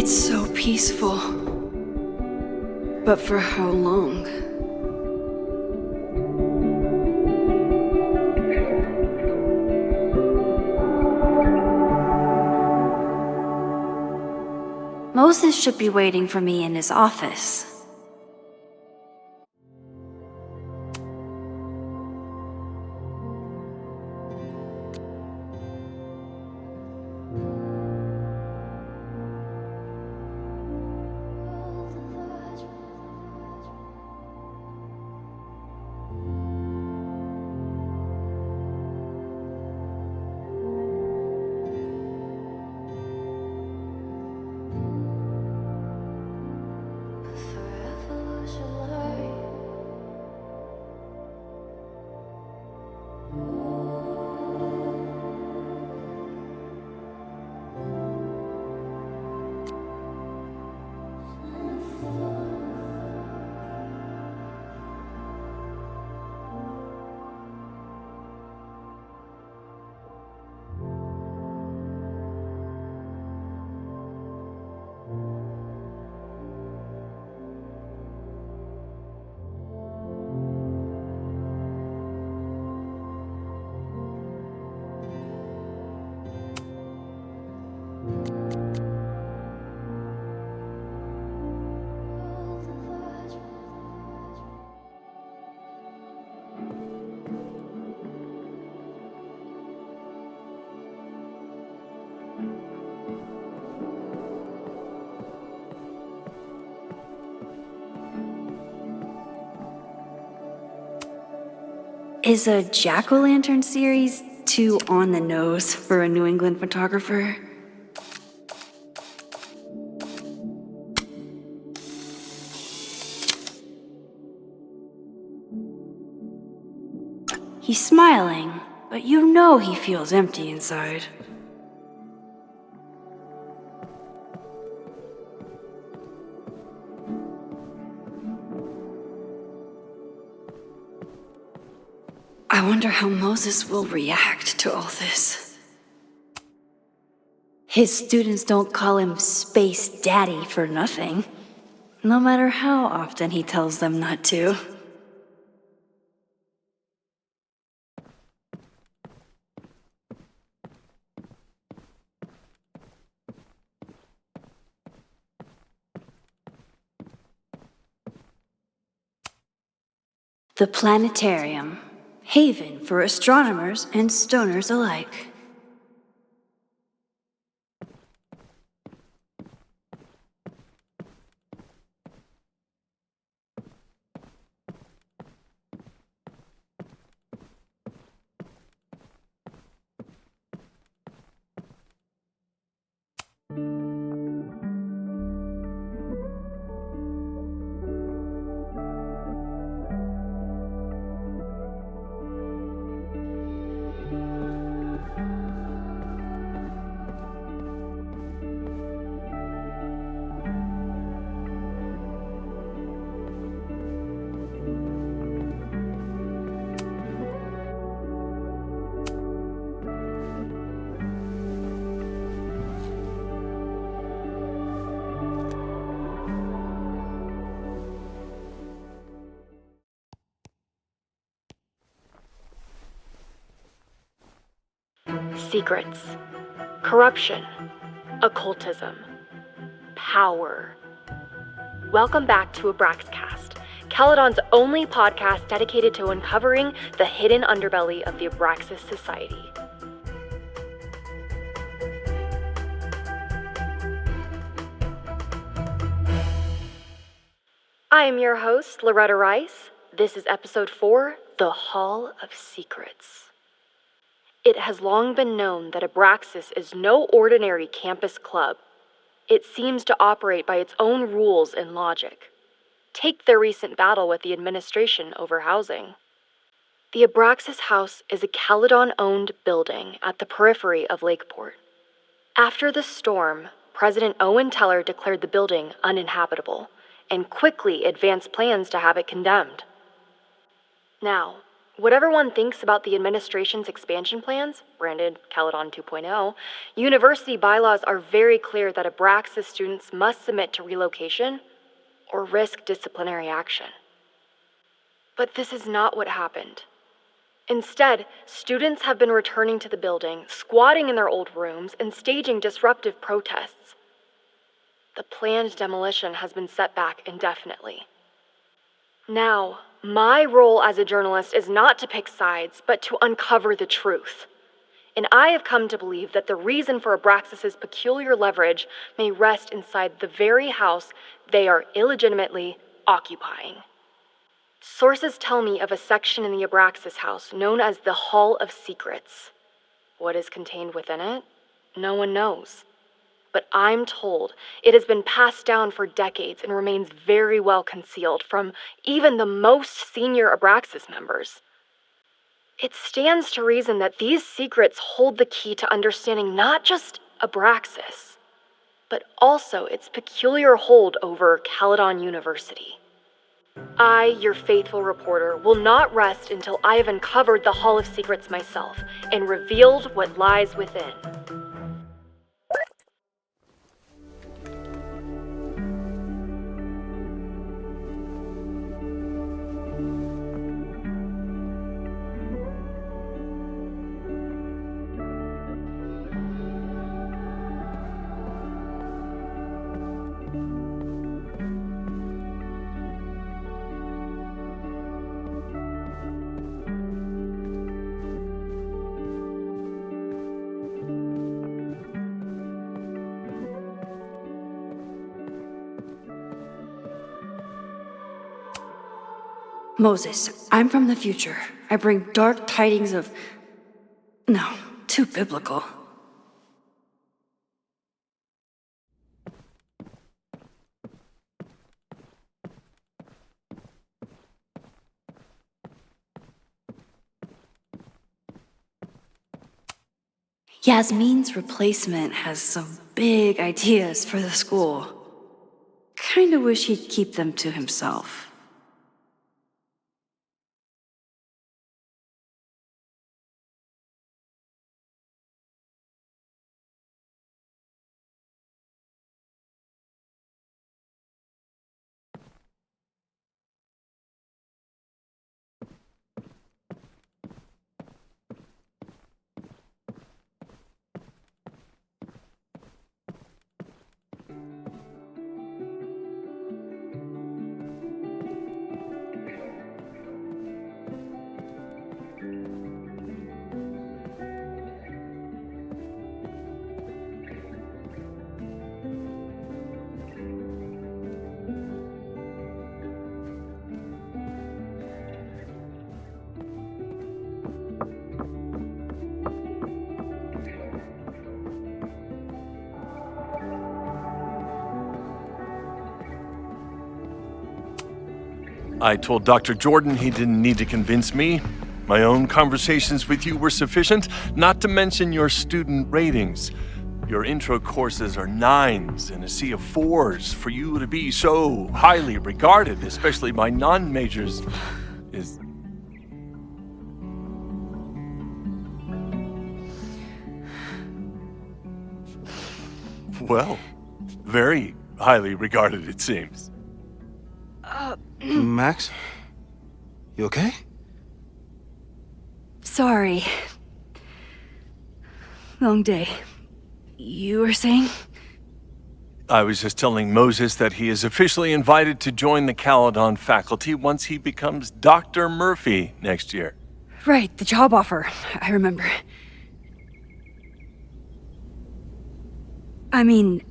It's so peaceful. But for how long? Moses should be waiting for me in his office. Is a jack-o'-lantern series too on the nose for a New England photographer? He's smiling, but you know he feels empty inside. I wonder how Moses will react to all this. His students don't call him Space Daddy for nothing, no matter how often he tells them not to. The planetarium, haven for astronomers and stoners alike. Secrets, corruption, occultism, power. Welcome back to Abraxcast, Caledon's only podcast dedicated to uncovering the hidden underbelly of the Abraxas Society. I am your host, Loretta Rice. This is episode 4, The Hall of Secrets. It has long been known that Abraxas is no ordinary campus club. It seems to operate by its own rules and logic. Take their recent battle with the administration over housing. The Abraxas House is a Caledon-owned building at the periphery of Lakeport. After the storm, President Owen Teller declared the building uninhabitable and quickly advanced plans to have it condemned. Now, Whatever one thinks about the administration's expansion plans, branded Caledon 2.0, university bylaws are very clear that Abraxas students must submit to relocation or risk disciplinary action. But this is not what happened. Instead, students have been returning to the building, squatting in their old rooms, and staging disruptive protests. The planned demolition has been set back indefinitely. Now, my role as a journalist is not to pick sides, but to uncover the truth. And I have come to believe that the reason for Abraxas's peculiar leverage may rest inside the very house they are illegitimately occupying. Sources tell me of a section in the Abraxas house known as the Hall of Secrets. What is contained within it? No one knows. But I'm told it has been passed down for decades and remains very well concealed from even the most senior Abraxas members. It stands to reason that these secrets hold the key to understanding not just Abraxas, but also its peculiar hold over Caledon University. I, your faithful reporter, will not rest until I have uncovered the Hall of Secrets myself and revealed what lies within. Moses, I'm from the future. I bring dark tidings of... No, too biblical. Yasmin's replacement has some big ideas for the school. Kinda wish he'd keep them to himself. I told Dr. Jordan he didn't need to convince me. My own conversations with you were sufficient, not to mention your student ratings. Your intro courses are 9s in a sea of 4s. For you to be so highly regarded, especially by non-majors, is... well, very highly regarded, it seems. Max? You okay? Sorry. Long day. You were saying? I was just telling Moses that he is officially invited to join the Caledon faculty once he becomes Dr. Murphy next year. Right, the job offer. I remember. I mean...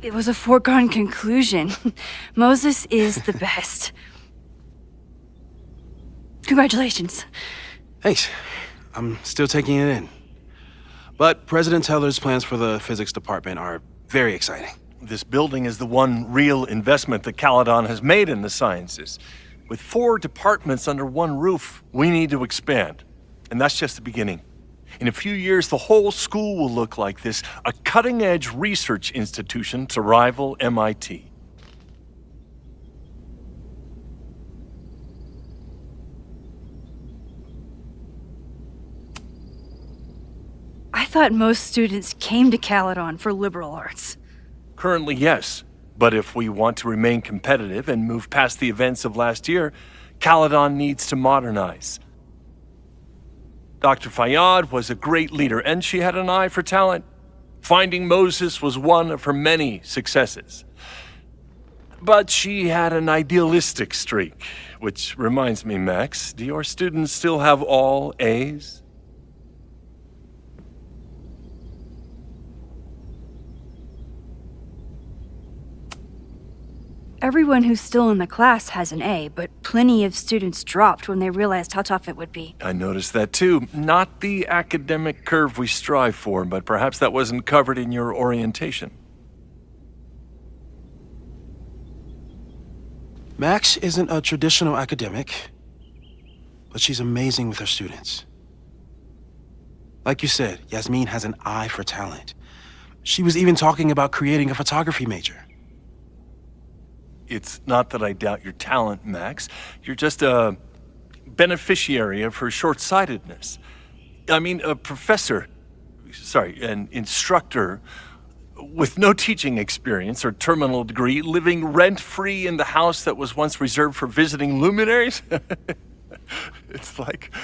it was a foregone conclusion. Moses is the best. Congratulations. Thanks. I'm still taking it in. But President Teller's plans for the physics department are very exciting. This building is the one real investment that Caledon has made in the sciences. With 4 departments under one roof, we need to expand. And that's just the beginning. In a few years, the whole school will look like this, a cutting-edge research institution to rival MIT. I thought most students came to Caledon for liberal arts. Currently, yes. But if we want to remain competitive and move past the events of last year, Caledon needs to modernize. Dr. Fayyad was a great leader, and she had an eye for talent. Finding Moses was one of her many successes. But she had an idealistic streak, which reminds me, Max, do your students still have all A's? Everyone who's still in the class has an A, but plenty of students dropped when they realized how tough it would be. I noticed that too. Not the academic curve we strive for, but perhaps that wasn't covered in your orientation. Max isn't a traditional academic, but she's amazing with her students. Like you said, Yasmin has an eye for talent. She was even talking about creating a photography major. It's not that I doubt your talent, Max. You're just a beneficiary of her short-sightedness. I mean, an instructor with no teaching experience or terminal degree, living rent-free in the house that was once reserved for visiting luminaries? It's like,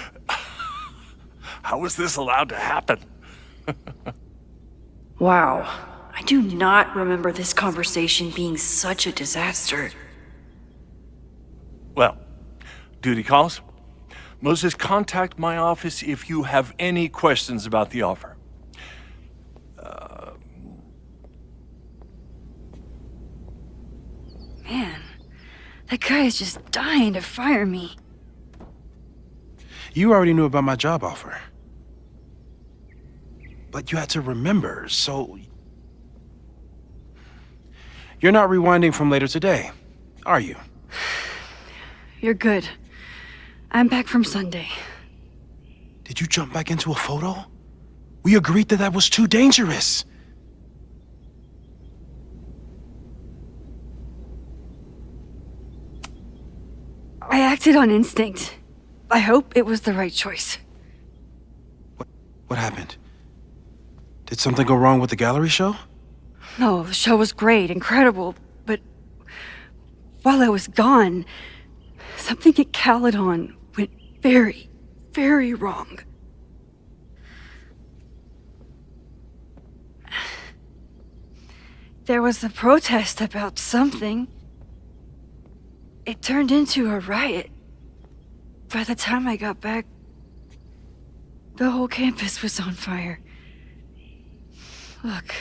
how was this allowed to happen? Wow. I do not remember this conversation being such a disaster. Well, duty calls. Moses, contact my office if you have any questions about the offer. Man, that guy is just dying to fire me. You already knew about my job offer. But you had to remember, so... You're not rewinding from later today, are you? You're good. I'm back from Sunday. Did you jump back into a photo? We agreed that was too dangerous. I acted on instinct. I hope it was the right choice. What happened? Did something go wrong with the gallery show? No, the show was great, incredible, but while I was gone, something at Caledon went very, very wrong. There was a protest about something. It turned into a riot. By the time I got back, the whole campus was on fire. Look.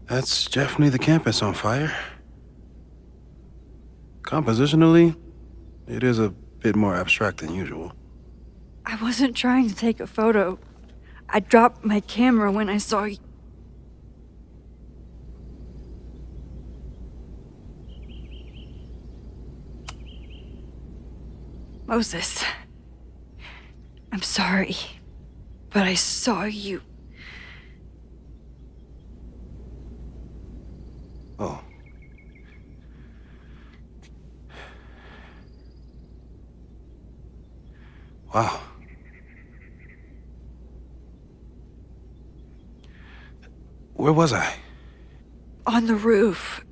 That's definitely the campus on fire. Compositionally, it is a bit more abstract than usual. I wasn't trying to take a photo. I dropped my camera when I saw you. Moses, I'm sorry, but I saw you. Oh. Wow. Where was I? On the roof.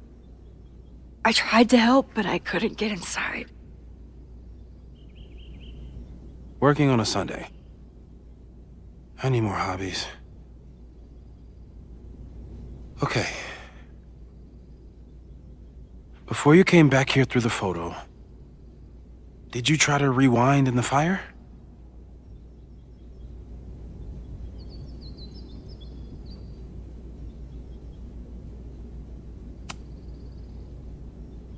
I tried to help, but I couldn't get inside. Working on a Sunday. I need more hobbies. Okay. Before you came back here through the photo, did you try to rewind in the fire?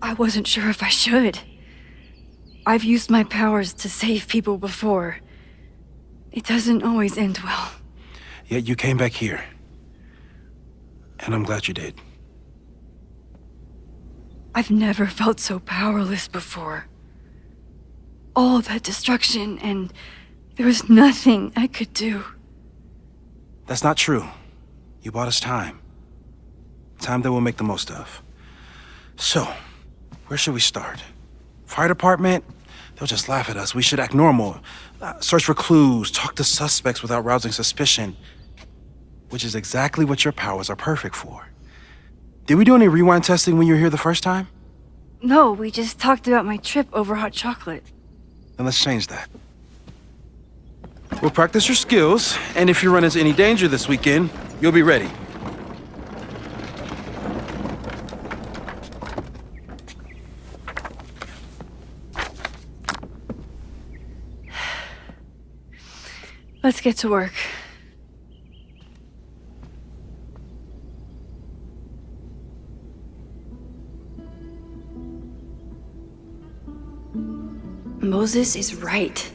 I wasn't sure if I should. I've used my powers to save people before. It doesn't always end well. Yet you came back here. And I'm glad you did. I've never felt so powerless before. All that destruction, and there was nothing I could do. That's not true. You bought us time. Time that we'll make the most of. So, where should we start? Fire department? They'll just laugh at us. We should act normal. Search for clues, talk to suspects without rousing suspicion. Which is exactly what your powers are perfect for. Did we do any rewind testing when you were here the first time? No, we just talked about my trip over hot chocolate. Then let's change that. We'll practice your skills, and if you run into any danger this weekend, you'll be ready. Let's get to work. Moses is right.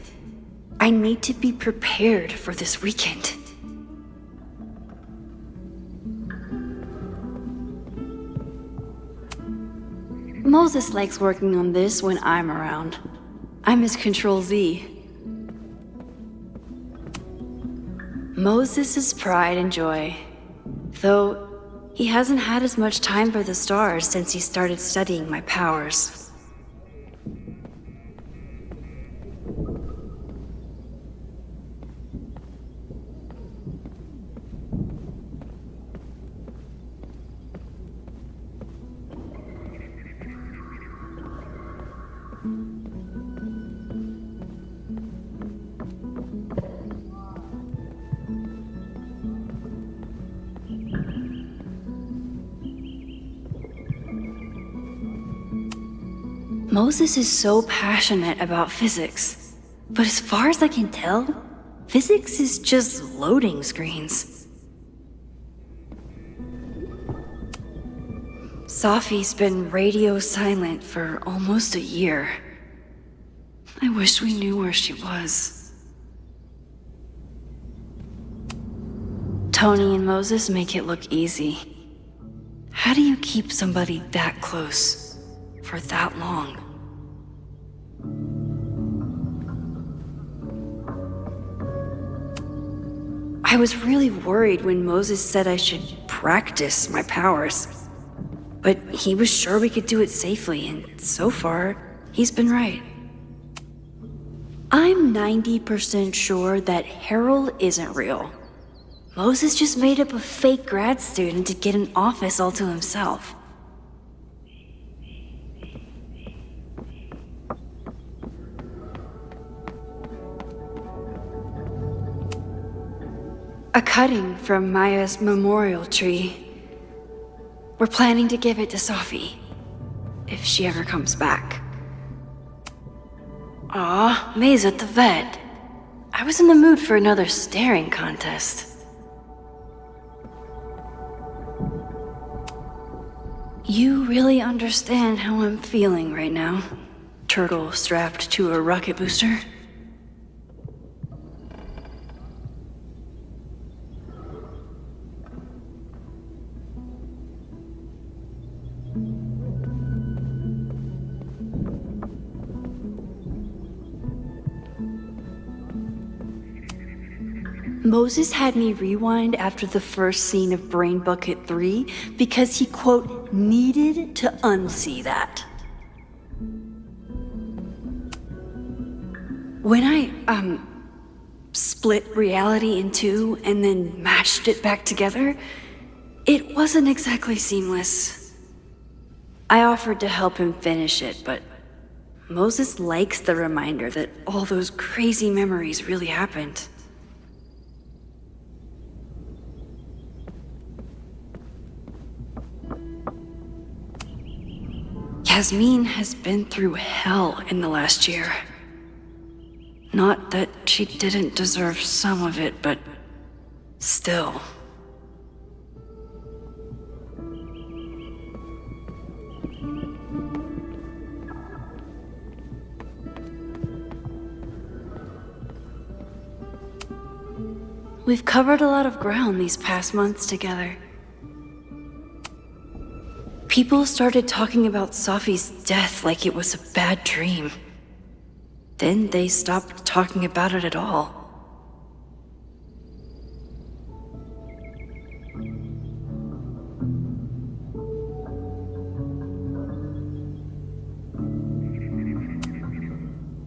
I need to be prepared for this weekend. Moses likes working on this when I'm around. I'm his Control Z. Moses' pride and joy. Though he hasn't had as much time for the stars since he started studying my powers. Moses is so passionate about physics, but as far as I can tell, physics is just loading screens. Safi's been radio silent for almost a year. I wish we knew where she was. Tony and Moses make it look easy. How do you keep somebody that close for that long? I was really worried when Moses said I should practice my powers. But he was sure we could do it safely, and so far, he's been right. I'm 90% sure that Harold isn't real. Moses just made up a fake grad student to get an office all to himself. A cutting from Maya's memorial tree. We're planning to give it to Safi, if she ever comes back. Aw, May's at the vet. I was in the mood for another staring contest. You really understand how I'm feeling right now, turtle strapped to a rocket booster? Moses had me rewind after the first scene of Brain Bucket 3 because he, quote, needed to unsee that. When I, split reality in two and then mashed it back together, it wasn't exactly seamless. I offered to help him finish it, but Moses likes the reminder that all those crazy memories really happened. Yasmin has been through hell in the last year. Not that she didn't deserve some of it, but still. We've covered a lot of ground these past months together. People started talking about Safi's death like it was a bad dream. Then they stopped talking about it at all.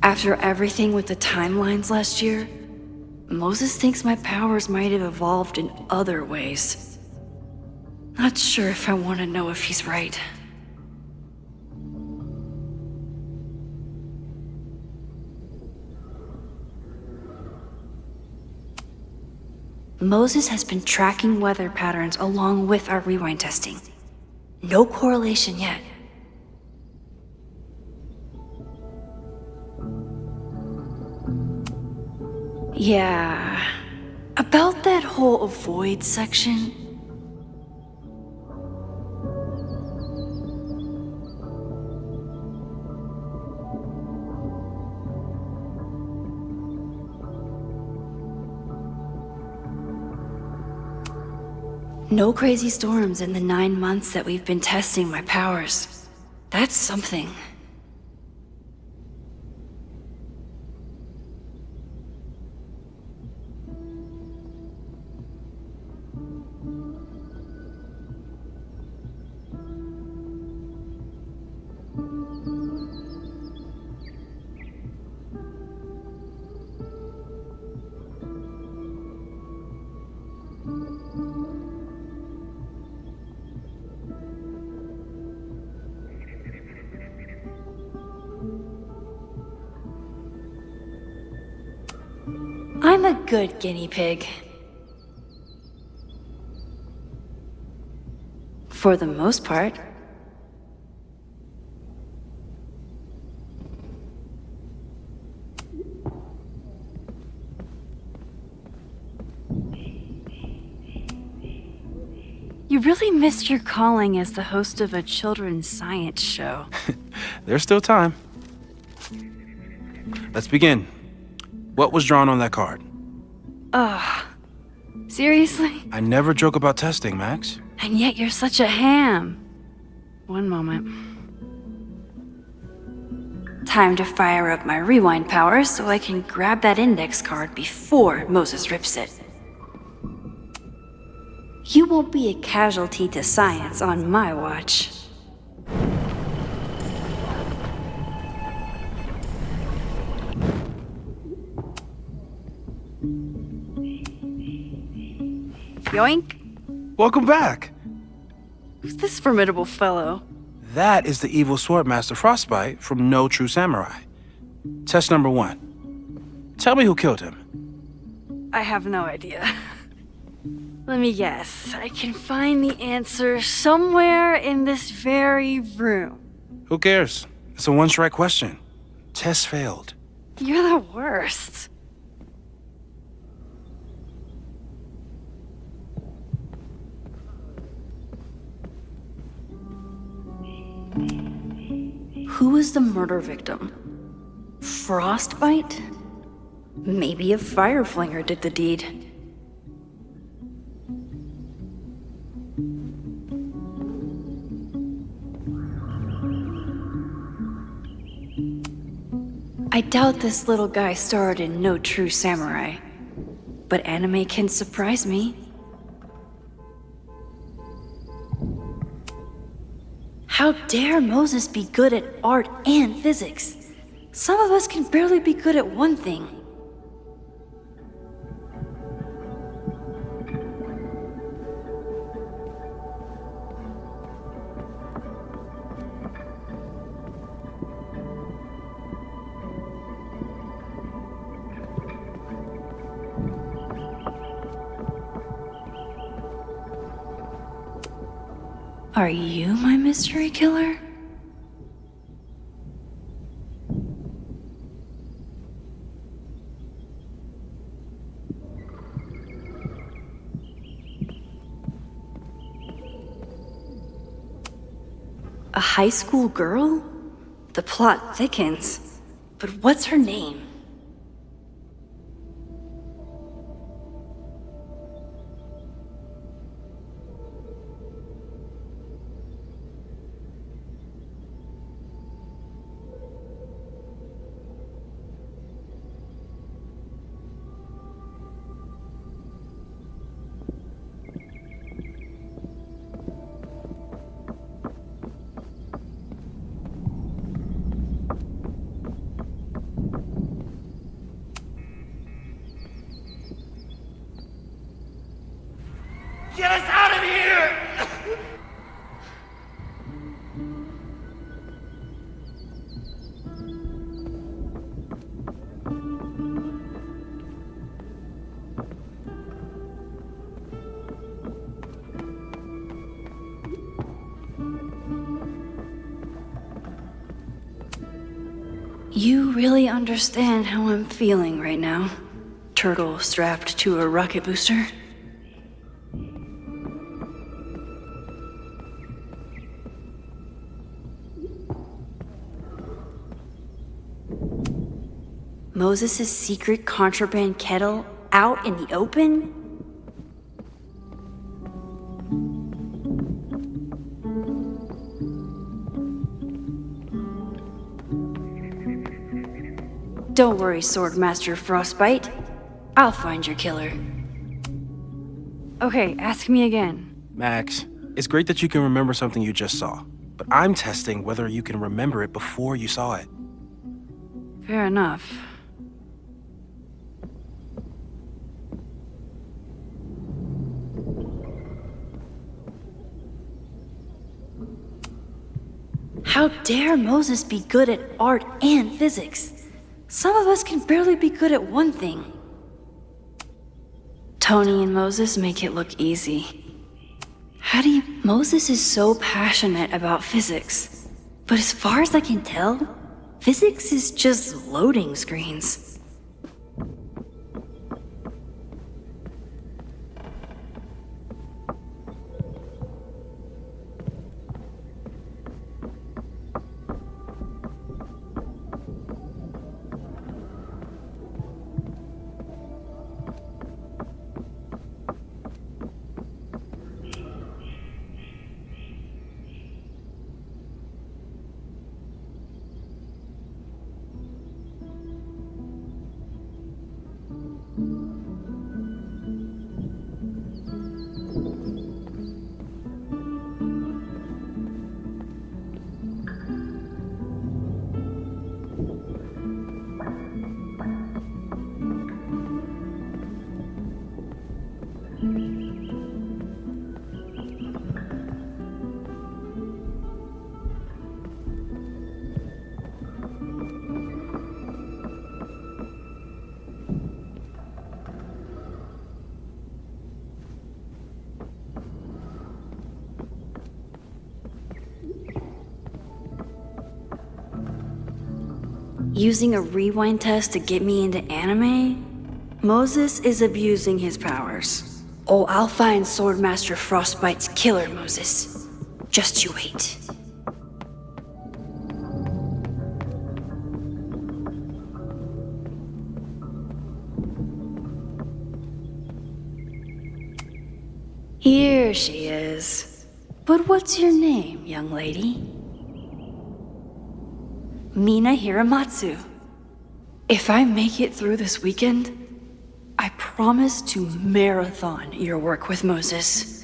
After everything with the timelines last year, Moses thinks my powers might have evolved in other ways. Not sure if I want to know if he's right. Moses has been tracking weather patterns along with our rewind testing. No correlation yet. Yeah, about that whole avoid section. No crazy storms in the 9 months that we've been testing my powers. That's something. I'm a good guinea pig. For the most part. You really missed your calling as the host of a children's science show. There's still time. Let's begin. What was drawn on that card? Ugh. Seriously? I never joke about testing, Max. And yet you're such a ham. One moment. Time to fire up my rewind powers so I can grab that index card before Moses rips it. You won't be a casualty to science on my watch. Yoink! Welcome back. Who's this formidable fellow? That is the evil Swordmaster Frostbite from No True Samurai. Test number 1. Tell me who killed him. I have no idea. Let me guess. I can find the answer somewhere in this very room. Who cares? It's a one-strike question. Test failed. You're the worst. Who was the murder victim? Frostbite? Maybe a fire flinger did the deed. I doubt this little guy starred in No True Samurai, but anime can surprise me. How dare Moses be good at art and physics? Some of us can barely be good at one thing. Are you my mystery killer? A high school girl? The plot thickens. But what's her name? Get us out of here! You really understand how I'm feeling right now. Turtle strapped to a rocket booster. Moses' secret contraband kettle out in the open? Don't worry, Swordmaster Frostbite. I'll find your killer. Okay, ask me again. Max, it's great that you can remember something you just saw, but I'm testing whether you can remember it before you saw it. Fair enough. How dare Moses be good at art and physics? Some of us can barely be good at one thing. Tony and Moses make it look easy. Moses is so passionate about physics, but as far as I can tell, physics is just loading screens. Using a rewind test to get me into anime? Moses is abusing his powers. Oh, I'll find Swordmaster Frostbite's killer, Moses. Just you wait. Here she is. But what's your name, young lady? Mina Hiramatsu. If I make it through this weekend, I promise to marathon your work with Moses.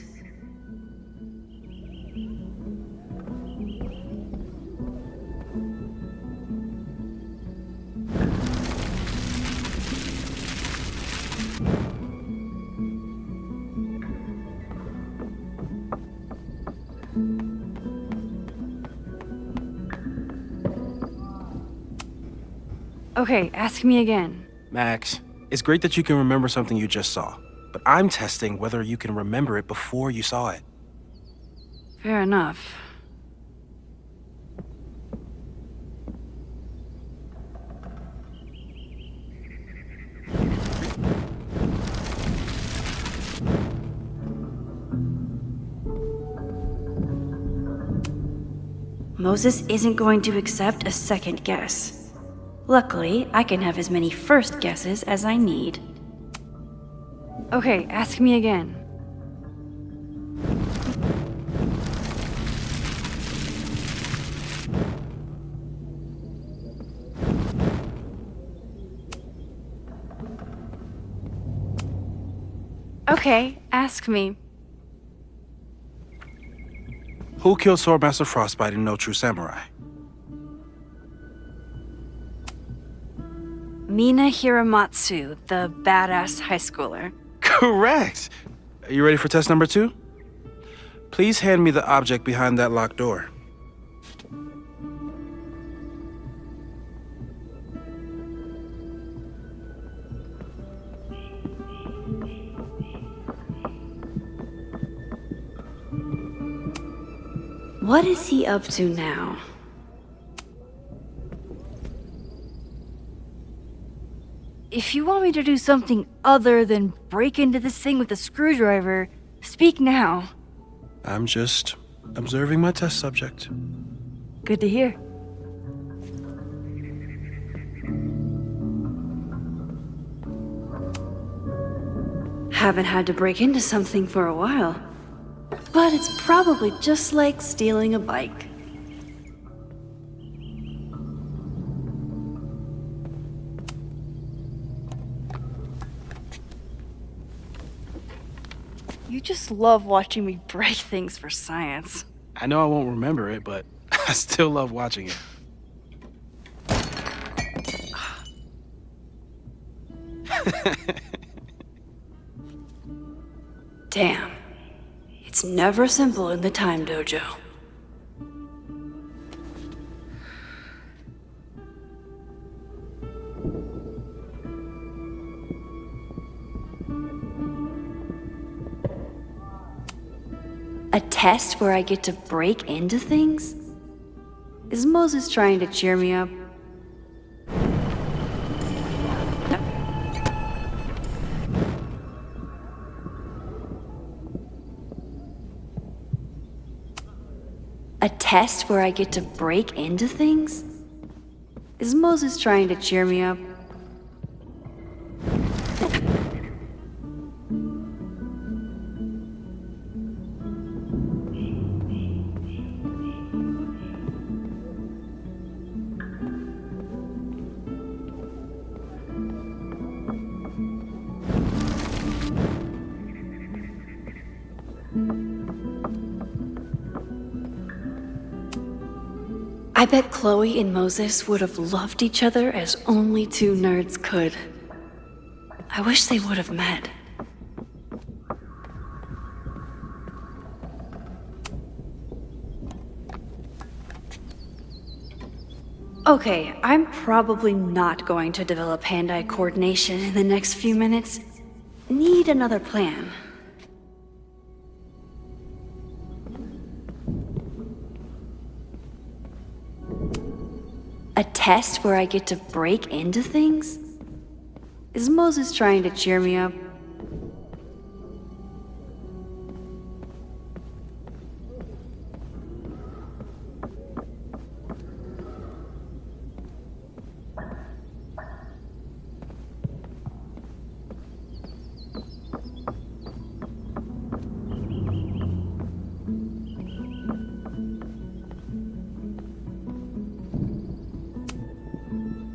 Okay, ask me again. Max, it's great that you can remember something you just saw, but I'm testing whether you can remember it before you saw it. Fair enough. Moses isn't going to accept a second guess. Luckily, I can have as many first guesses as I need. Okay, ask me again. Okay, ask me. Who killed Swordmaster Frostbite in No True Samurai? Mina Hiramatsu, the badass high schooler. Correct! Are you ready for test number 2? Please hand me the object behind that locked door. What is he up to now? If you want me to do something other than break into this thing with a screwdriver, speak now. I'm just observing my test subject. Good to hear. Haven't had to break into something for a while. But it's probably just like stealing a bike. You just love watching me break things for science. I know I won't remember it, but I still love watching it. Damn. It's never simple in the time dojo. A test where I get to break into things? Is Moses trying to cheer me up? A test where I get to break into things? Is Moses trying to cheer me up? I bet Chloe and Moses would have loved each other as only two nerds could. I wish they would have met. Okay, I'm probably not going to develop hand-eye coordination in the next few minutes. Need another plan. A test where I get to break into things? Is Moses trying to cheer me up?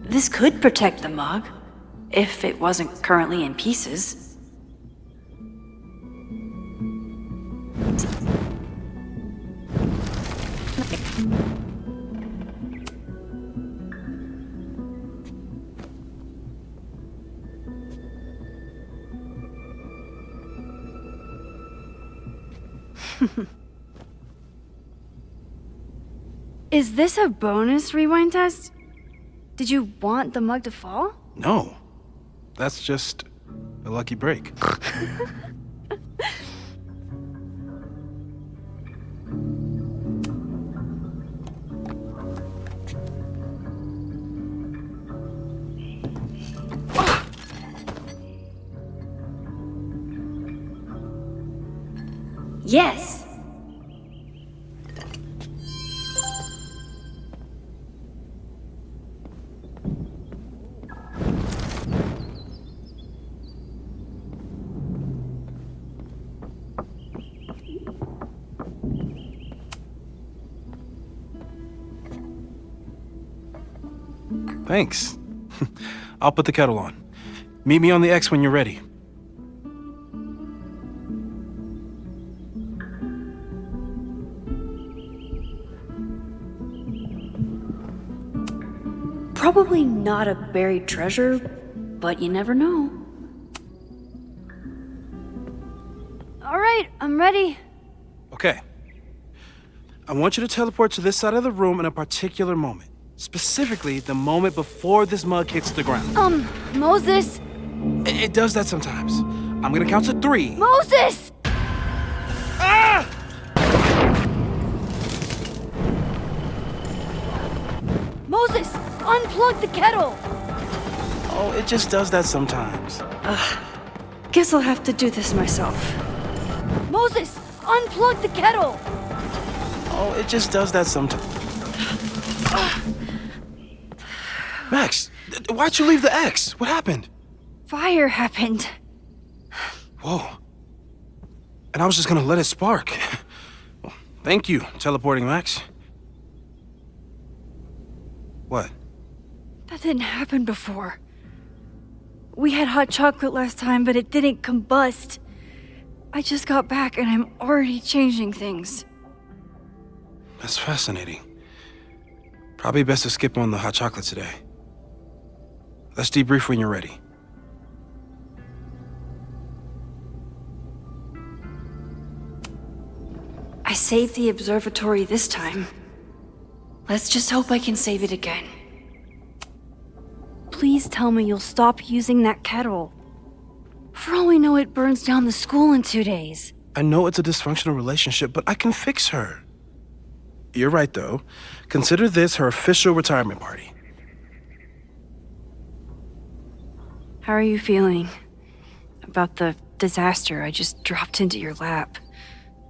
This could protect the mug, if it wasn't currently in pieces. Is this a bonus rewind test? Did you want the mug to fall? No, that's just a lucky break. Yes! Thanks. I'll put the kettle on. Meet me on the X when you're ready. Probably not a buried treasure, but you never know. All right, I'm ready. Okay. I want you to teleport to this side of the room in a particular moment. Specifically, the moment before this mug hits the ground. Moses! It does that sometimes. I'm gonna count to 3. Moses! Ah! Moses, unplug the kettle! Oh, it just does that sometimes. Guess I'll have to do this myself. Moses, unplug the kettle! Oh, it just does that sometimes. Max, why'd you leave the X? What happened? Fire happened. Whoa. And I was just gonna let it spark. Well, thank you, teleporting Max. What? That didn't happen before. We had hot chocolate last time, but it didn't combust. I just got back and I'm already changing things. That's fascinating. Probably best to skip on the hot chocolate today. Let's debrief when you're ready. I saved the observatory this time. Let's just hope I can save it again. Please tell me you'll stop using that kettle. For all we know, it burns down the school in 2 days. I know it's a dysfunctional relationship, but I can fix her. You're right, though. Consider this her official retirement party. How are you feeling about the disaster I just dropped into your lap?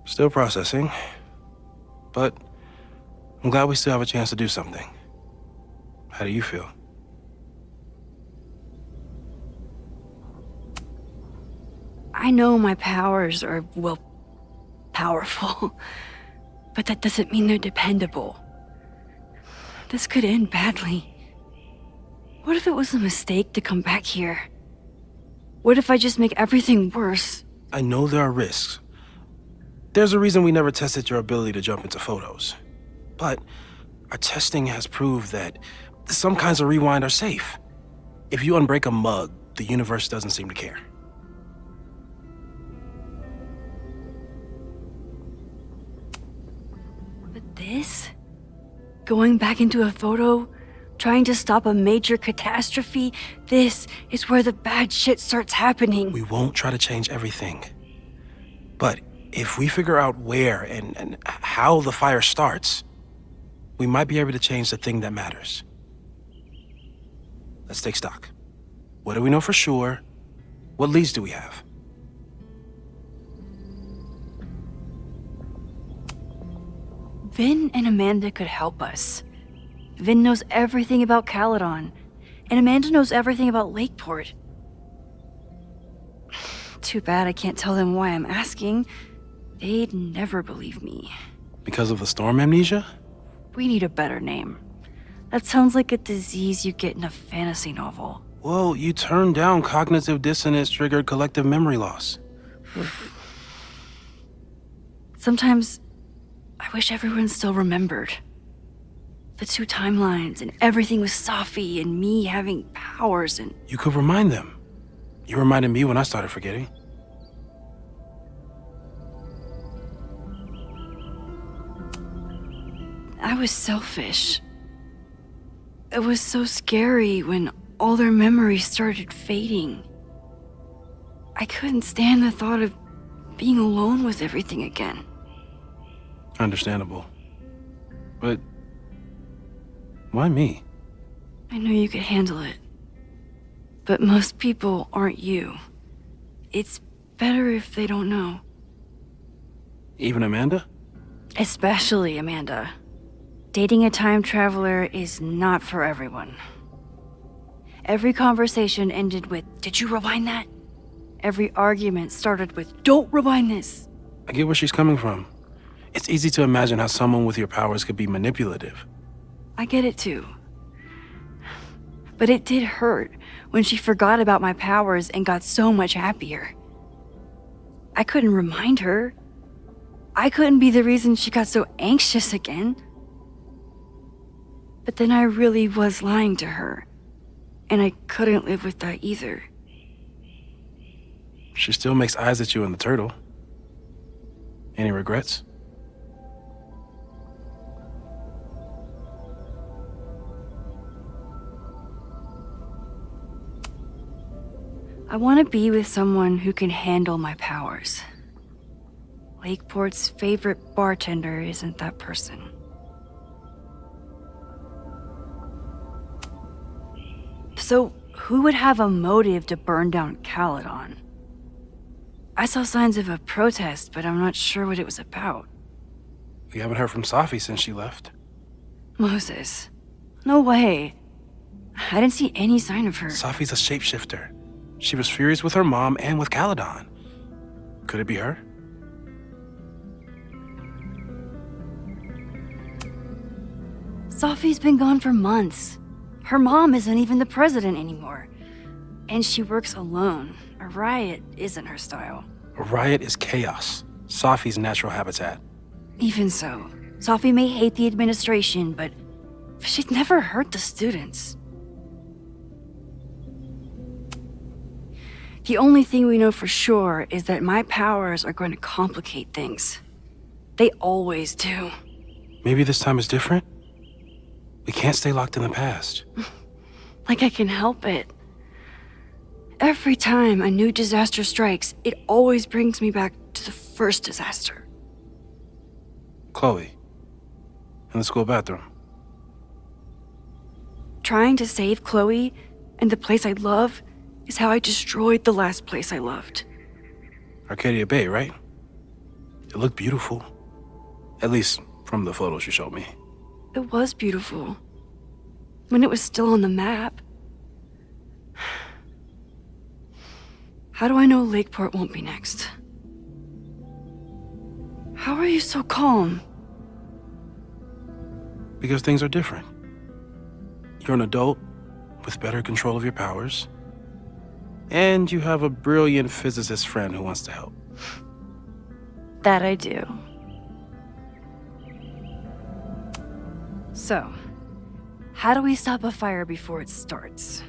Still processing. But I'm glad we still have a chance to do something. How do you feel? I know my powers are, well, powerful. But that doesn't mean they're dependable. This could end badly. What if it was a mistake to come back here? What if I just make everything worse? I know there are risks. There's a reason we never tested your ability to jump into photos. But our testing has proved that some kinds of rewind are safe. If you unbreak a mug, the universe doesn't seem to care. But this? Going back into a photo? Trying to stop a major catastrophe? This is where the bad shit starts happening. We won't try to change everything. But if we figure out where and how the fire starts, we might be able to change the thing that matters. Let's take stock. What do we know for sure? What leads do we have? Vin and Amanda could help us. Vin knows everything about Caledon, and Amanda knows everything about Lakeport. Too bad I can't tell them why I'm asking. They'd never believe me. Because of the storm amnesia? We need a better name. That sounds like a disease you get in a fantasy novel. Well, you turned down cognitive dissonance triggered collective memory loss. Sometimes I wish everyone still remembered. The 2 timelines and everything with Safi and me having powers and... You could remind them. You reminded me when I started forgetting. I was selfish. It was so scary when all their memories started fading. I couldn't stand the thought of being alone with everything again. Understandable. But why me? I knew you could handle it. But most people aren't you. It's better if they don't know. Even Amanda? Especially Amanda. Dating a time traveler is not for everyone. Every conversation ended with, "Did you rewind that?" Every argument started with, "Don't rewind this." I get where she's coming from. It's easy to imagine how someone with your powers could be manipulative. I get it too. But it did hurt when she forgot about my powers and got so much happier. I couldn't remind her. I couldn't be the reason she got so anxious again. But then I really was lying to her, and I couldn't live with that either. She still makes eyes at you and the turtle. Any regrets? I want to be with someone who can handle my powers. Lakeport's favorite bartender isn't that person. So, who would have a motive to burn down Caledon? I saw signs of a protest, but I'm not sure what it was about. We haven't heard from Safi since she left. Moses. No way. I didn't see any sign of her. Safi's a shapeshifter. She was furious with her mom and with Caledon. Could it be her? Safi's been gone for months. Her mom isn't even the president anymore. And she works alone. A riot isn't her style. A riot is chaos. Safi's natural habitat. Even so, Safi may hate the administration, but she'd never hurt the students. The only thing we know for sure is that my powers are going to complicate things. They always do. Maybe this time is different? We can't stay locked in the past. Like I can help it. Every time a new disaster strikes, it always brings me back to the first disaster. Chloe, in the school bathroom. Trying to save Chloe and the place I love is how I destroyed the last place I loved. Arcadia Bay, right? It looked beautiful. At least from the photos you showed me. It was beautiful. When it was still on the map. How do I know Lakeport won't be next? How are you so calm? Because things are different. You're an adult with better control of your powers. And you have a brilliant physicist friend who wants to help. That I do. So, how do we stop a fire before it starts?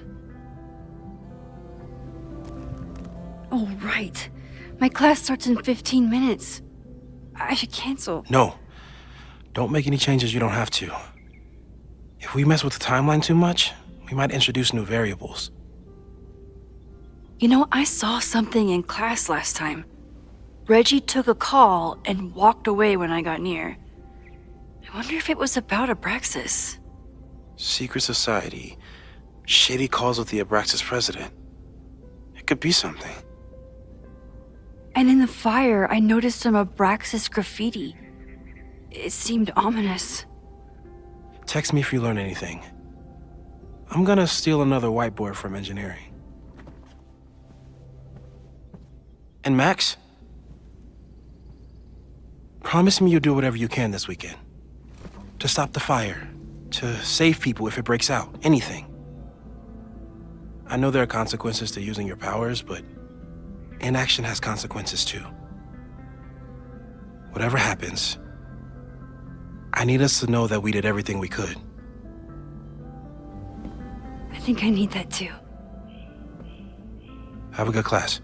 Oh, right. My class starts in 15 minutes. I should cancel. No. Don't make any changes you don't have to. If we mess with the timeline too much, we might introduce new variables. You know, I saw something in class last time. Reggie took a call and walked away when I got near. I wonder if it was about Abraxas. Secret society. Shady calls with the Abraxas president. It could be something. And in the fire, I noticed some Abraxas graffiti. It seemed ominous. Text me if you learn anything. I'm gonna steal another whiteboard from engineering. And Max? Promise me you'll do whatever you can this weekend. To stop the fire. To save people if it breaks out. Anything. I know there are consequences to using your powers, but inaction has consequences too. Whatever happens, I need us to know that we did everything we could. I think I need that too. Have a good class.